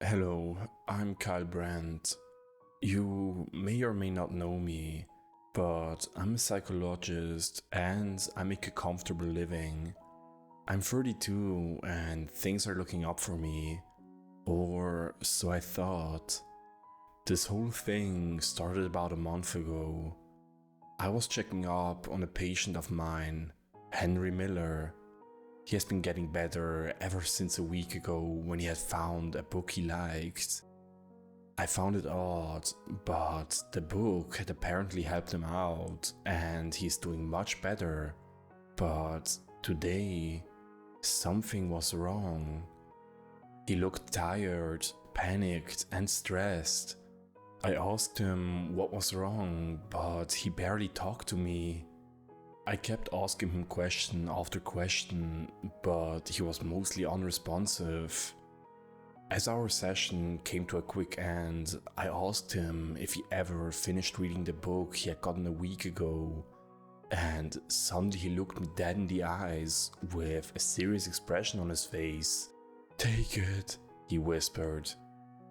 Hello, I'm Kyle Brandt. You may or may not know me, but I'm a psychologist and I make a comfortable living. I'm 32 and things are looking up for me, or so I thought. This whole thing started about a month ago. I was checking up on a patient of mine, Henry Miller. He has been getting better ever since a week ago when he had found a book he liked. I found it odd, but the book had apparently helped him out and he's doing much better. But today, something was wrong. He looked tired, panicked, and stressed. I asked him what was wrong, but he barely talked to me. I kept asking him question after question, but he was mostly unresponsive. As our session came to a quick end, I asked him if he ever finished reading the book he had gotten a week ago, and suddenly he looked me dead in the eyes with a serious expression on his face. "Take it," he whispered.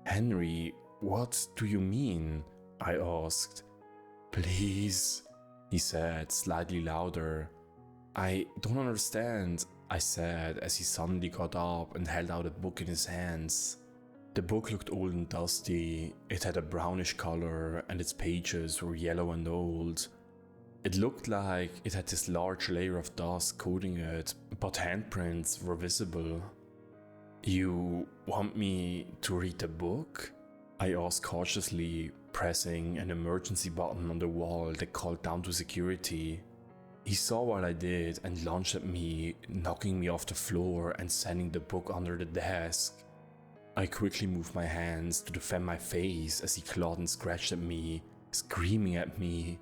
"Henry, what do you mean?" I asked. "Please," he said, slightly louder. "I don't understand," I said as he suddenly got up and held out a book in his hands. The book looked old and dusty. It had a brownish color and its pages were yellow and old. It looked like it had this large layer of dust coating it, but handprints were visible. "You want me to read the book?" I asked cautiously, pressing an emergency button on the wall that called down to security. He saw what I did and lunged at me, knocking me off the floor and sending the book under the desk. I quickly moved my hands to defend my face as he clawed and scratched at me, screaming at me.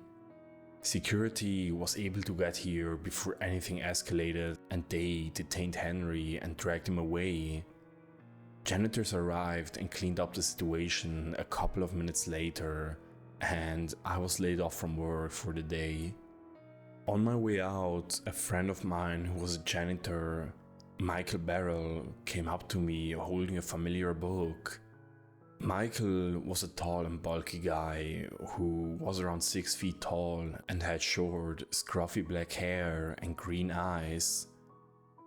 Security was able to get here before anything escalated and they detained Henry and dragged him away. Janitors arrived and cleaned up the situation a couple of minutes later, and I was laid off from work for the day. On my way out, a friend of mine who was a janitor, Michael Barrell, came up to me holding a familiar book. Michael was a tall and bulky guy who was around 6 feet tall and had short, scruffy black hair and green eyes.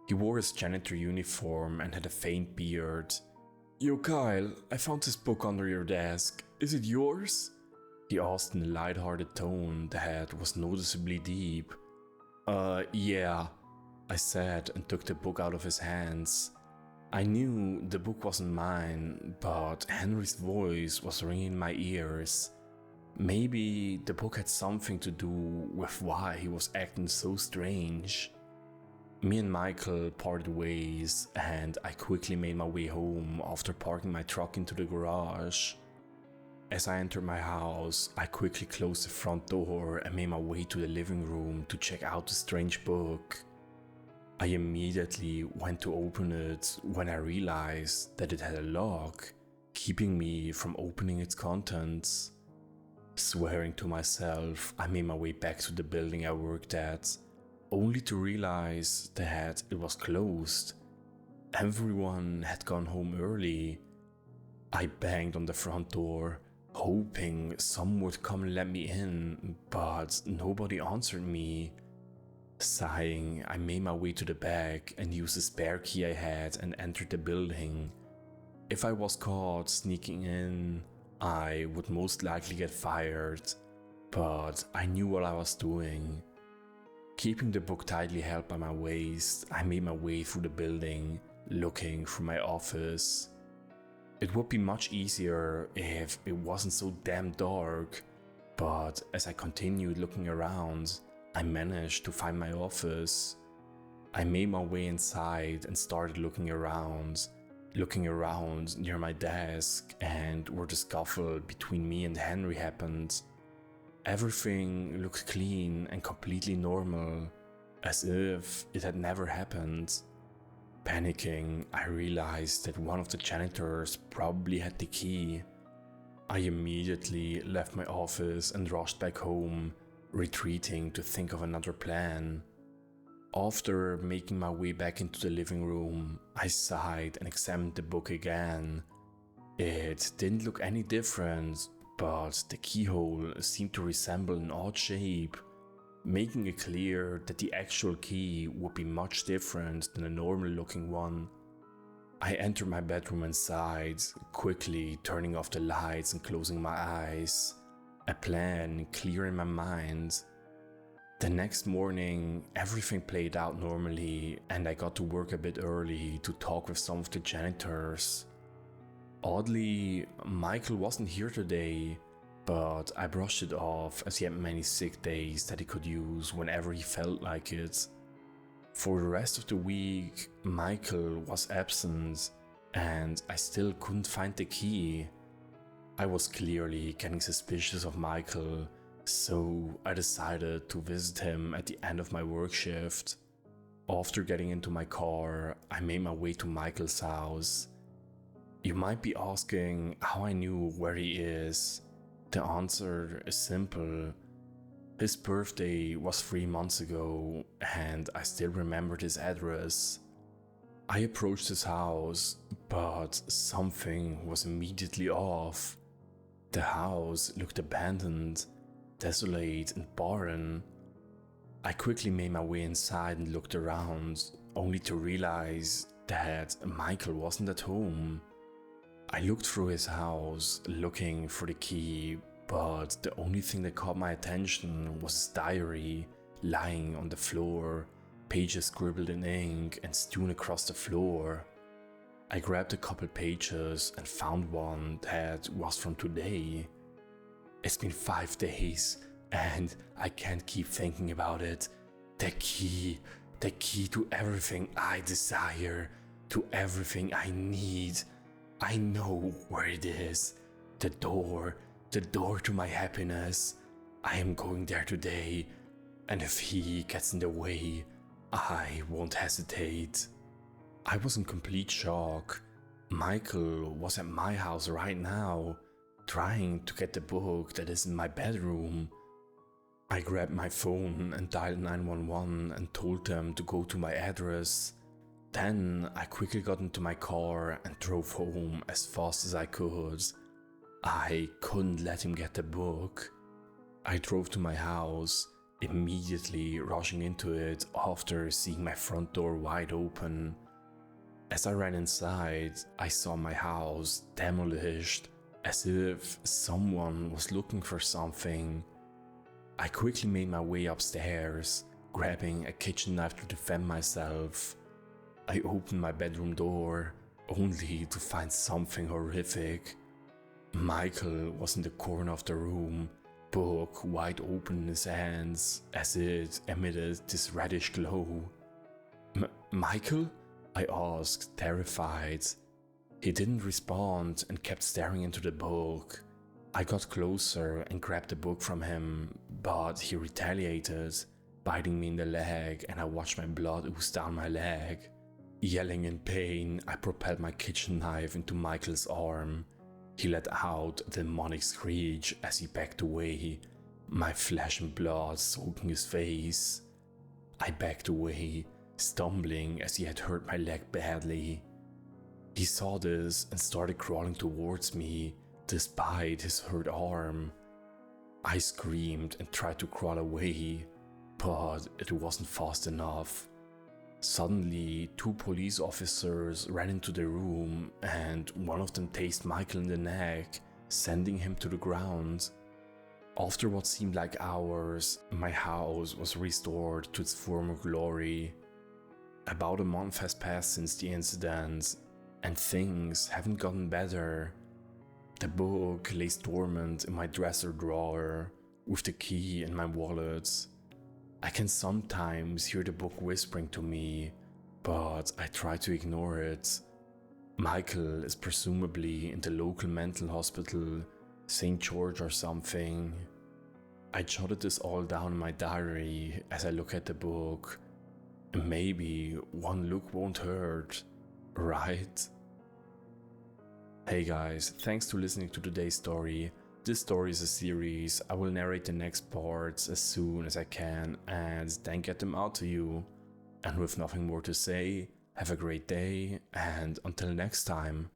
He wore his janitor uniform and had a faint beard. "Yo Kyle, I found this book under your desk. Is it yours?" He asked in a light-hearted tone that was noticeably deep. Yeah," I said and took the book out of his hands. I knew the book wasn't mine, but Henry's voice was ringing in my ears. Maybe the book had something to do with why he was acting so strange. Me and Michael parted ways, and I quickly made my way home after parking my truck into the garage. As I entered my house, I quickly closed the front door and made my way to the living room to check out the strange book. I immediately went to open it when I realized that it had a lock, keeping me from opening its contents. Swearing to myself, I made my way back to the building I worked at, only to realize that it was closed. Everyone had gone home early. I banged on the front door, hoping someone would come and let me in, but nobody answered me. Sighing, I made my way to the back and used the spare key I had and entered the building. If I was caught sneaking in, I would most likely get fired, but I knew what I was doing. Keeping the book tightly held by my waist, I made my way through the building, looking for my office. It would be much easier if it wasn't so damn dark, but as I continued looking around, I managed to find my office. I made my way inside and started looking around near my desk and where the scuffle between me and Henry happened. Everything looked clean and completely normal, as if it had never happened. Panicking, I realized that one of the janitors probably had the key. I immediately left my office and rushed back home, retreating to think of another plan. After making my way back into the living room, I sighed and examined the book again. It didn't look any different, but the keyhole seemed to resemble an odd shape, making it clear that the actual key would be much different than a normal looking one. I entered my bedroom and sighed, quickly turning off the lights and closing my eyes, a plan clear in my mind. The next morning, everything played out normally and I got to work a bit early to talk with some of the janitors. Oddly, Michael wasn't here today, but I brushed it off as he had many sick days that he could use whenever he felt like it. For the rest of the week, Michael was absent and I still couldn't find the key. I was clearly getting suspicious of Michael, so I decided to visit him at the end of my work shift. After getting into my car, I made my way to Michael's house. You might be asking how I knew where he is. The answer is simple. His birthday was 3 months ago and I still remembered his address. I approached his house, but something was immediately off. The house looked abandoned, desolate and barren. I quickly made my way inside and looked around, only to realize that Michael wasn't at home. I looked through his house, looking for the key, but the only thing that caught my attention was his diary, lying on the floor, pages scribbled in ink and strewn across the floor. I grabbed a couple pages and found one that was from today. It's been 5 days and I can't keep thinking about it. The key to everything I desire, to everything I need. I know where it is. The door to my happiness. I am going there today, and if he gets in the way, I won't hesitate. I was in complete shock. Michael was at my house right now, trying to get the book that is in my bedroom. I grabbed my phone and dialed 911 and told them to go to my address. Then I quickly got into my car and drove home as fast as I could. I couldn't let him get the book. I drove to my house, immediately rushing into it after seeing my front door wide open. As I ran inside, I saw my house demolished, as if someone was looking for something. I quickly made my way upstairs, grabbing a kitchen knife to defend myself. I opened my bedroom door, only to find something horrific. Michael was in the corner of the room, book wide open in his hands, as it emitted this reddish glow. Michael? I asked, terrified. He didn't respond and kept staring into the book. I got closer and grabbed the book from him, but he retaliated, biting me in the leg, and I watched my blood ooze down my leg. Yelling in pain, I propelled my kitchen knife into Michael's arm. He let out a demonic screech as he backed away, my flesh and blood soaking his face. I backed away, stumbling as he had hurt my leg badly. He saw this and started crawling towards me, despite his hurt arm. I screamed and tried to crawl away, but it wasn't fast enough. Suddenly, 2 police officers ran into the room and one of them tased Michael in the neck, sending him to the ground. After what seemed like hours, my house was restored to its former glory. About a month has passed since the incident, and things haven't gotten better. The book lays dormant in my dresser drawer, with the key in my wallet. I can sometimes hear the book whispering to me, but I try to ignore it. Michael is presumably in the local mental hospital, St. George or something. I jotted this all down in my diary as I look at the book. Maybe one look won't hurt, right? Hey guys, thanks for listening to today's story. This story is a series. I will narrate the next parts as soon as I can and then get them out to you. And with nothing more to say, have a great day and until next time.